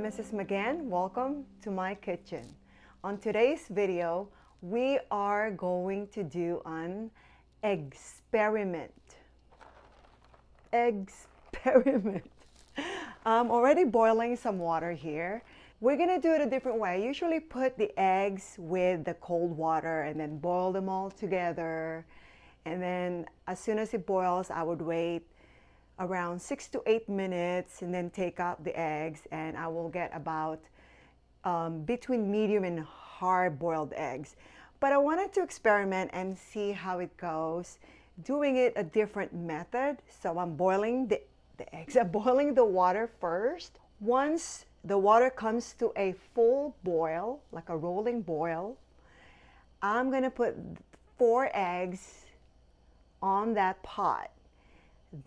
Mrs. McGann. Welcome to my kitchen. On today's video, we are going to do an experiment. Experiment. I'm already boiling some water here. We're gonna do it a different way. I usually put the eggs with the cold water and then boil them all together. And then as soon as it boils, I would wait around 6 to 8 minutes and then take out the eggs, and I will get about between medium and hard-boiled eggs. But I wanted to experiment and see how it goes, doing it a different method. So I'm boiling the eggs. I'm boiling the water first. Once the water comes to a full boil, like a rolling boil, I'm gonna put 4 eggs on that pot.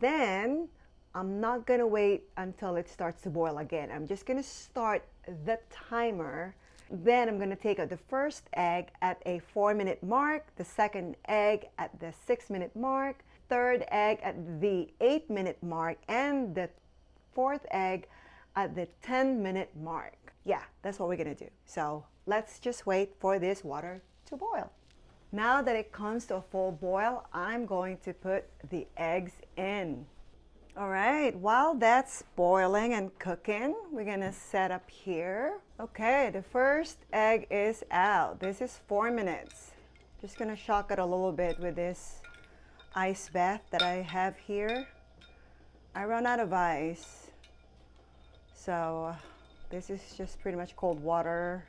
Then I'm not gonna wait until it starts to boil again. I'm just gonna start the timer. Then I'm gonna take out the first egg at a 4-minute mark, the second egg at the 6-minute mark, third egg at the 8-minute mark, and the fourth egg at the 10-minute mark. Yeah, that's what we're gonna do. So let's just wait for this water to boil. Now that it comes to a full boil, I'm going to put the eggs in. All right, while that's boiling and cooking, we're gonna set up here. Okay, the first egg is out. This is 4 minutes. Just gonna shock it a little bit with this ice bath that I have here. I run out of ice, so this is just pretty much cold water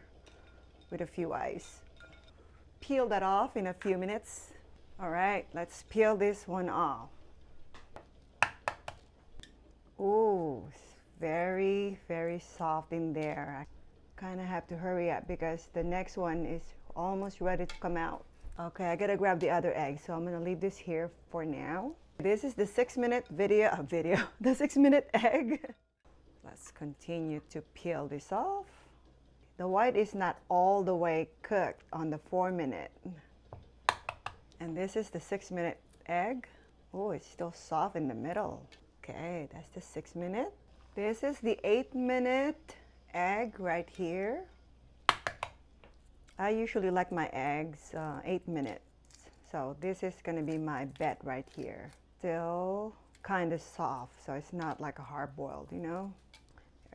with a few ice. Peel that off in a few minutes. All right, let's peel this one off. Ooh, it's very, very soft in there. I kind of have to hurry up because the next one is almost ready to come out. Okay, I gotta grab the other egg, so I'm gonna leave this here for now. This is the 6-minute the 6-minute egg. Let's continue to peel this off. The white is not all the way cooked on the 4-minute. And this is the 6-minute egg. Oh, it's still soft in the middle. Okay, that's the 6-minute. This is the 8-minute egg right here. I usually like my eggs 8 minutes. So this is gonna be my bet right here. Still kind of soft, so it's not like a hard-boiled, you know?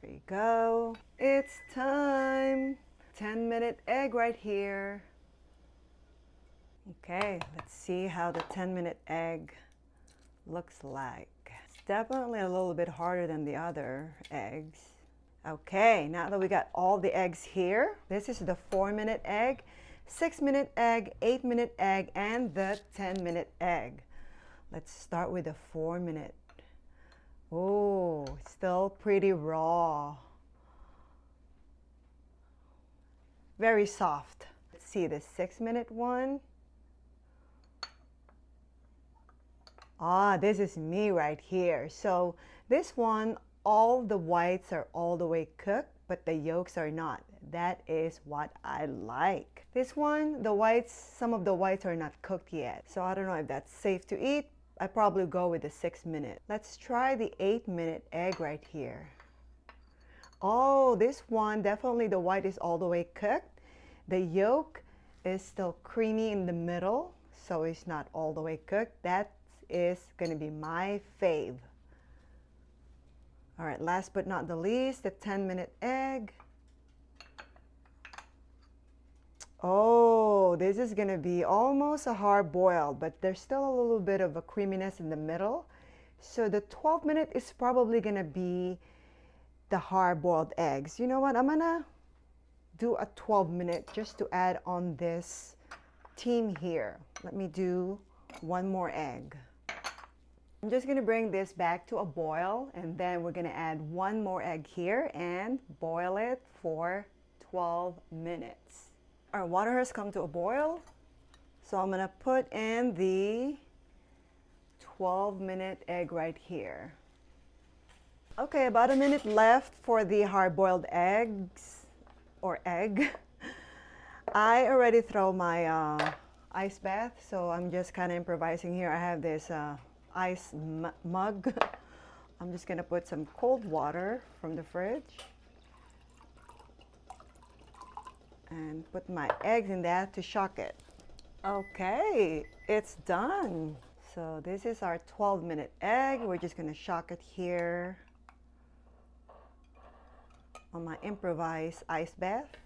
There you go. It's time. 10-minute egg right here. Okay, let's see how the 10-minute egg looks like. It's definitely a little bit harder than the other eggs. Okay, now that we got all the eggs here, this is the 4-minute egg, 6-minute egg, 8-minute egg, and the 10-minute egg. Let's start with the 4-minute. Oh, still pretty raw. Very soft. Let's see the 6-minute one. Ah, this is me right here. So this one, all the whites are all the way cooked, but the yolks are not. That is what I like. This one, the whites, some of the whites are not cooked yet. So I don't know if that's safe to eat. I probably go with the 6-minute. Let's try the 8-minute egg right here. Oh, this one, definitely the white is all the way cooked. The yolk is still creamy in the middle, so it's not all the way cooked. That is gonna be my fave. All right, last but not the least, the 10-minute egg. Oh, this is gonna be almost a hard boil, but there's still a little bit of a creaminess in the middle. So the 12-minute is probably gonna be the hard-boiled eggs. You know what? I'm gonna do a 12-minute just to add on this team here. Let me do one more egg. I'm just gonna bring this back to a boil, and then we're gonna add one more egg here and boil it for 12 minutes. Our water has come to a boil, so I'm gonna put in the 12-minute egg right here. Okay, about a minute left for the hard-boiled eggs, or egg. I already throw my ice bath, so I'm just kind of improvising here. I have this ice mug. I'm just gonna put some cold water from the fridge. and put my eggs in that to shock it. Okay, it's done. So this is our 12-minute egg. We're just gonna shock it here on my improvised ice bath.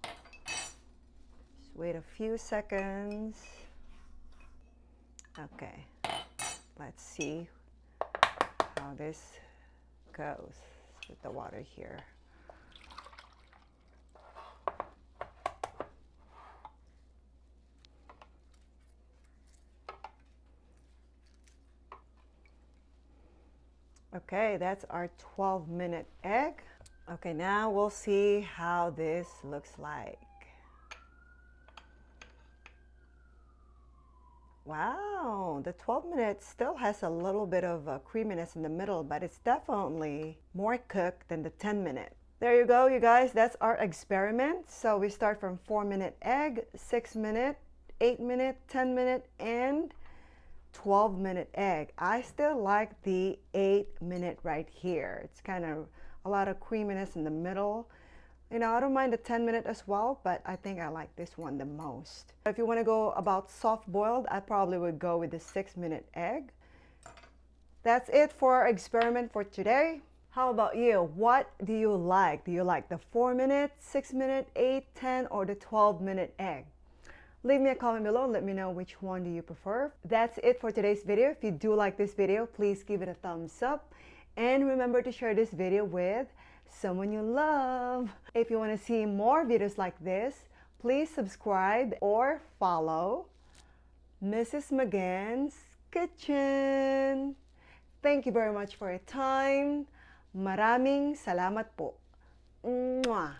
Just wait a few seconds. Okay, let's see how this goes with the water here. Okay, that's our 12-minute egg. Okay, now we'll see how this looks like. Wow, the 12 minutes still has a little bit of creaminess in the middle, but it's definitely more cooked than the 10-minute. There you go, you guys. That's our experiment. So we start from 4-minute egg, 6-minute, 8-minute, 10-minute, and 12-minute egg. I still like the 8-minute right here. It's kind of a lot of creaminess in the middle. You know, I don't mind the 10-minute as well, but I think I like this one the most. If you want to go about soft boiled, I probably would go with the 6-minute egg. That's it for our experiment for today. How about you? What do you like? Do you like the 4-minute, 6-minute, 8, 10, or the 12-minute egg? Leave me a comment below and let me know which one do you prefer. That's it for today's video. If you do like this video, please give it a thumbs up. And remember to share this video with someone you love. If you want to see more videos like this, please subscribe or follow Mrs. McGann's Kitchen. Thank you very much for your time. Maraming salamat po. Mwah!